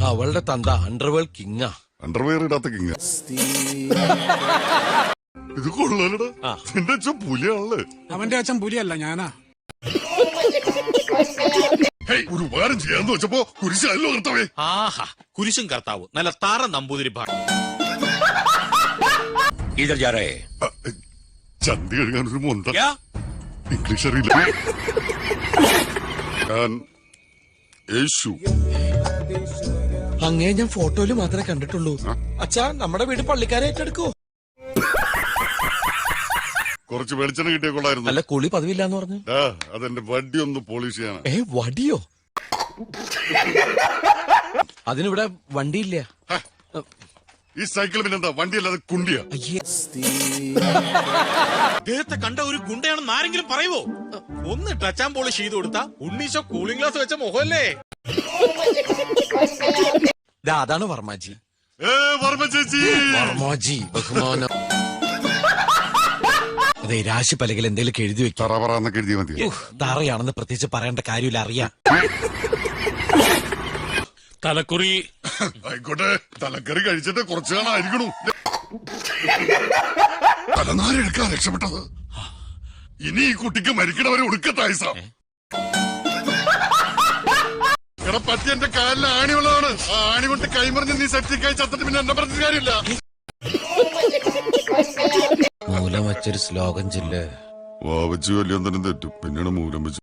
അവളുടെ തന്ത underworld കിങ്ങാ. Underwear ഇടാത്ത കിങ്ങ. ഇത് കൊള്ളാലടാ. എന്റെ അച്ഛൻ പുലിയാണല്ലേ. അവന്റെ അച്ഛൻ പുലിയല്ല, ഞാനാ. ഒരു ഉപകാരം ചെയ്യാന്ന് വെച്ചപ്പോ കുരിശല്ലോ കർത്താവേ. ആഹാ, കുരിശും കർത്താവ് നല്ല താറ നമ്പൂതിരി പാട്ട്. ചന്തി കഴുകാൻ ഒരു മൊന്ത. ഇംഗ്ലീഷ് അറിയില്ല. ഞാൻ യേശു. അങ്ങേ ഞാൻ ഫോട്ടോയില് മാത്രമേ കണ്ടിട്ടുള്ളൂ. അച്ഛാ, നമ്മുടെ വീട് പള്ളിക്കാരെ ഏറ്റെടുക്കോ? കുറച്ച് വെളിച്ചെണ്ണ കിട്ടിയ കൊള്ളായിരുന്നു. അല്ല, കുളി പതിവില്ലാന്ന് പറഞ്ഞു. അതെന്റെ വടി ഒന്ന് പോളിഷ് ചെയ്യണം. വടിയോ? അതിനിവിടെ വണ്ടിയില്ല. ഈ സൈക്കിൾ പിന്നെന്താ വണ്ടിയല്ലാതെ കുണ്ടിയാ? അദ്ദേഹത്തെ കണ്ട ഒരു ഗുണ്ടയാണെന്ന് ആരെങ്കിലും പറയുവോ? ഒന്ന് ടച്ച് ആൻഡ് പോളിഷ് ചെയ്ത് കൊടുത്താ ഉണ്ണീശോ കൂളിംഗ് ഗ്ലാസ് വെച്ച മുഖമല്ലേ. അതാണ് വർമാജി. വർമ്മ ചേച്ചി. വർമാജി ബഹുമാനം. അതെ, രാശി പലകയിൽ എന്തെങ്കിലും എഴുതി വെക്കും. തറപറന്നൊക്കെ എഴുതി മതി. തറയാണെന്ന് പ്രത്യേകിച്ച് പറയേണ്ട കാര്യമില്ല, അറിയാം. തലക്കുറി ആയിക്കോട്ടെ, തലക്കറി കഴിച്ചിട്ട് കുറച്ചു കാണാതിരിക്കണു. തലനാരെടുക്കാൻ രക്ഷപ്പെട്ടത്. ഇനി ഈ കുട്ടിക്ക് മരിക്കണവരെ ഒടുക്കത്തായിസ. എടാ, പറ്റി എന്റെ കാലിൽ ആണിയുള്ളതാണ്. ആ ആണി കൊണ്ട് കൈമറിഞ്ഞ് നീ സെറ്റിക്കായി ചത്തിട്ട് പിന്നെ എന്നെ പറഞ്ഞ കാര്യമില്ല. മൂലം വച്ചൊരു ശ്ലോകം ചൊല്ല്. വാവച്ചു കല്യാണം തന്നെ തെറ്റും, പിന്നീട് മൂലം വെച്ചു.